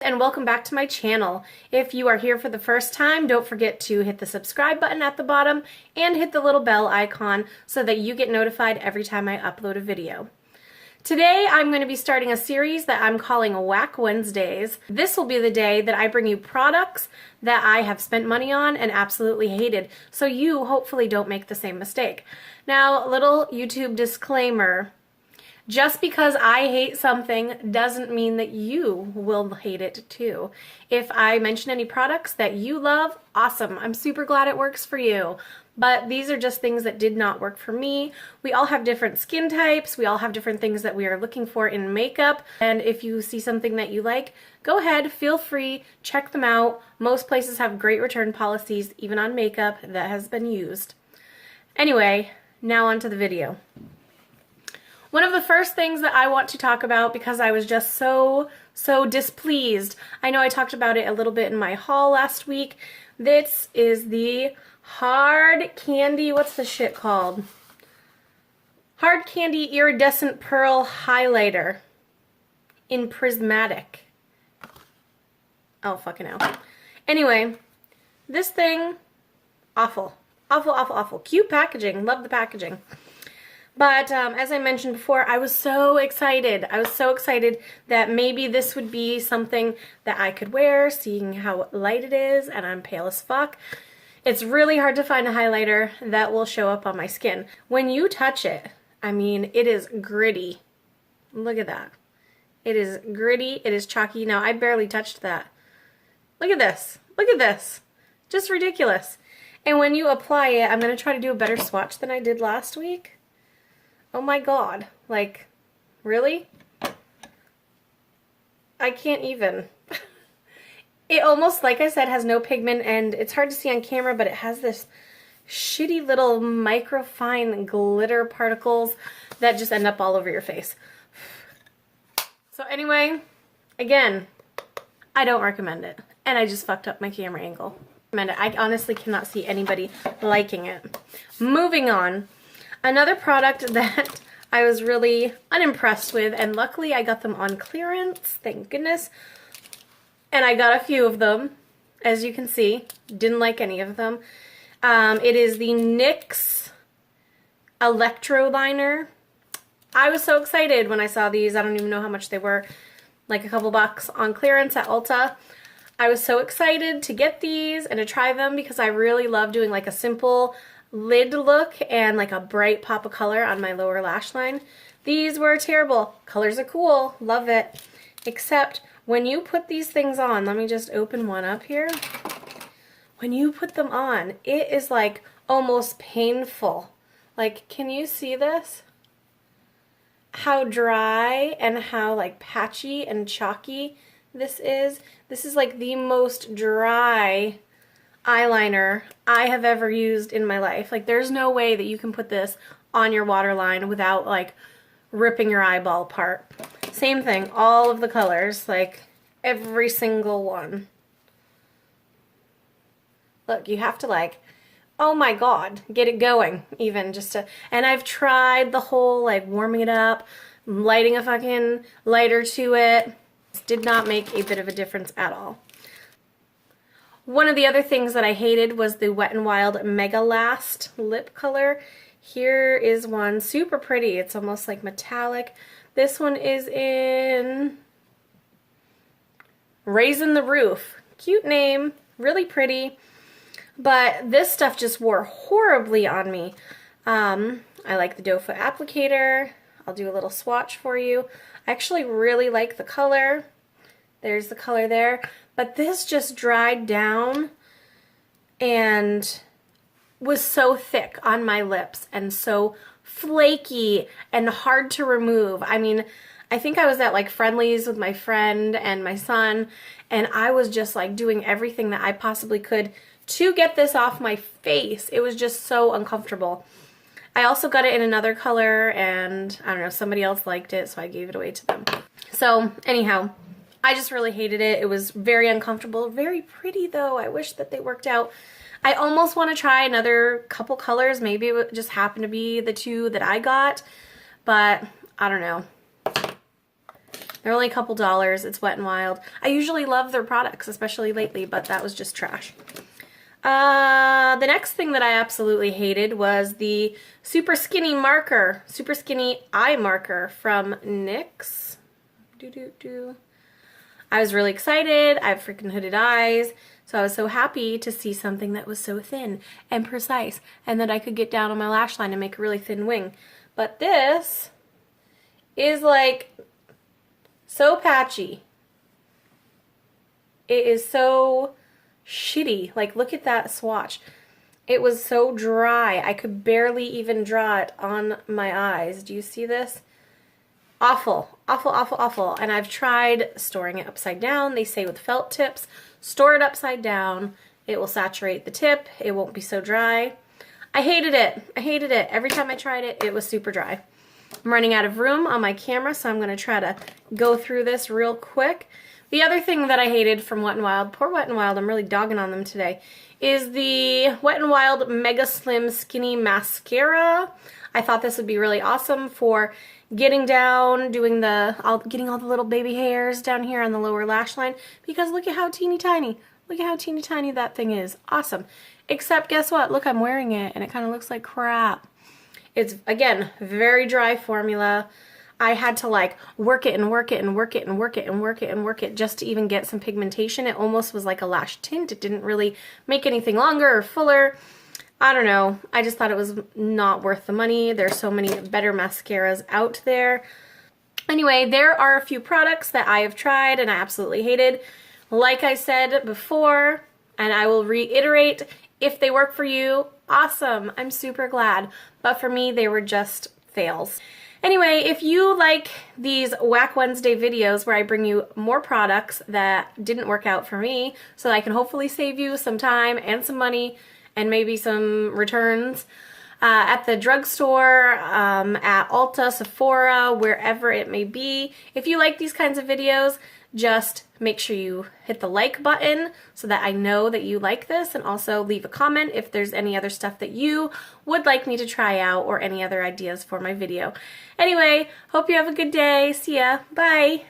And welcome back to my channel. If you are here for the first time, don't forget to hit the subscribe button at the bottom and hit the little bell icon so that you get notified every time I upload a video. Today I'm going to be starting a series that I'm calling Wack Wednesdays. This will be the day that I bring you products that I have spent money on and absolutely hated, so you hopefully don't make the same mistake. Now, a little YouTube disclaimer. Just because I hate something doesn't mean that you will hate it too. If I mention any products that you love, awesome. I'm super glad it works for you. But these are just things that did not work for me. We all have different skin types. We all have different things that we are looking for in makeup. And if you see something that you like, go ahead, feel free, check them out. Most places have great return policies, even on makeup that has been used. Anyway, now on to the video. One of the first things that I want to talk about, because I was just so displeased. I know I talked about it a little bit in my haul last week. This is the Hard Candy, what's the shit called? Hard Candy Iridescent Pearl Highlighter in Prismatic. Oh, fucking hell. Anyway, this thing, awful. Awful, awful, awful. Cute packaging. Love the packaging. But as I mentioned before, I was so excited. I was so excited that maybe this would be something that I could wear, seeing how light it is, and I'm pale as fuck. It's really hard to find a highlighter that will show up on my skin. When you touch it, I mean, it is gritty. Look at that. It is gritty. It is chalky. Now, I barely touched that. Look at this. Look at this. Just ridiculous. And when you apply it, I'm going to try to do a better swatch than I did last week. Oh my god, like, really? I can't even. It almost, like I said, has no pigment, and it's hard to see on camera, but it has this shitty little microfine glitter particles that just end up all over your face. So anyway, again, I don't recommend it, and I just fucked up my camera angle. I honestly cannot see anybody liking it. Moving on. Another product that I was really unimpressed with, and luckily I got them on clearance, thank goodness. And I got a few of them, as you can see. Didn't like any of them. It is the NYX Electro Liner. I was so excited when I saw these. I don't even know how much they were, like a couple bucks on clearance at Ulta. I was so excited to get these and to try them because I really love doing like a simple lid look and like a bright pop of color on my lower lash line. These were terrible. Colors are cool. Love it. Except when you put these things on, let me just open one up here. When you put them on, it is like almost painful. Like, can you see this? How dry and how like patchy and chalky this is. This is like the most dry eyeliner I have ever used in my life. Like, there's no way that you can put this on your waterline without like ripping your eyeball apart. Same thing, all of the colors, like every single one. Look, you have to like, oh my god, get it going even just to, and I've tried the whole like warming it up, lighting a fucking lighter to it. Did not make a bit of a difference at all. One of the other things that I hated was the Wet n Wild Mega Last lip color. Here is one, super pretty. It's almost like metallic. This one is in Raisin the Roof. Cute name, really pretty. But this stuff just wore horribly on me. I like the doe foot applicator. I'll do a little swatch for you. I actually really like the color. There's the color there. But this just dried down and was so thick on my lips and so flaky and hard to remove. I mean, I think I was at like Friendly's with my friend and my son, and I was just like doing everything that I possibly could to get this off my face. It was just so uncomfortable. I also got it in another color, and I don't know, somebody else liked it, so I gave it away to them. So anyhow, I just really hated it. It was very uncomfortable. Very pretty though. I wish that they worked out. I almost want to try another couple colors. Maybe it would just happen to be the two that I got, but I don't know. They're only a couple dollars. It's Wet n Wild. I usually love their products, especially lately, but that was just trash. The next thing that I absolutely hated was the Super Skinny Eye Marker from NYX. I was really excited. I have freaking hooded eyes, so I was so happy to see something that was so thin and precise and that I could get down on my lash line and make a really thin wing. But this is like so patchy. It is so shitty. Like, look at that swatch. It was so dry. I could barely even draw it on my eyes. Do you see this? Awful, awful, awful, awful. And I've tried storing it upside down. They say with felt tips, store it upside down. It will saturate the tip. It won't be so dry. I hated it. I hated it. Every time I tried it, it was super dry. I'm running out of room on my camera, so I'm going to try to go through this real quick. The other thing that I hated from Wet n Wild, poor Wet n Wild, I'm really dogging on them today, is the Wet n Wild Mega Slim Skinny Mascara. I thought this would be really awesome for getting down, getting all the little baby hairs down here on the lower lash line, because look at how teeny tiny. Look at how teeny tiny that thing is. Awesome. Except guess what? Look, I'm wearing it and it kind of looks like crap. It's, again, very dry formula. I had to like work it and work it and work it and work it and work it and work it just to even get some pigmentation. It almost was like a lash tint. It didn't really make anything longer or fuller. I don't know. I just thought it was not worth the money. There's so many better mascaras out there. Anyway, there are a few products that I have tried and I absolutely hated. Like I said before, and I will reiterate, if they work for you, awesome. I'm super glad. But for me, they were just fails. Anyway, if you like these Wack Wednesday videos where I bring you more products that didn't work out for me so that I can hopefully save you some time and some money and maybe some returns at the drugstore, at Ulta, Sephora, wherever it may be. If you like these kinds of videos, just make sure you hit the like button so that I know that you like this, and also leave a comment if there's any other stuff that you would like me to try out or any other ideas for my video. Anyway, hope you have a good day. See ya. Bye.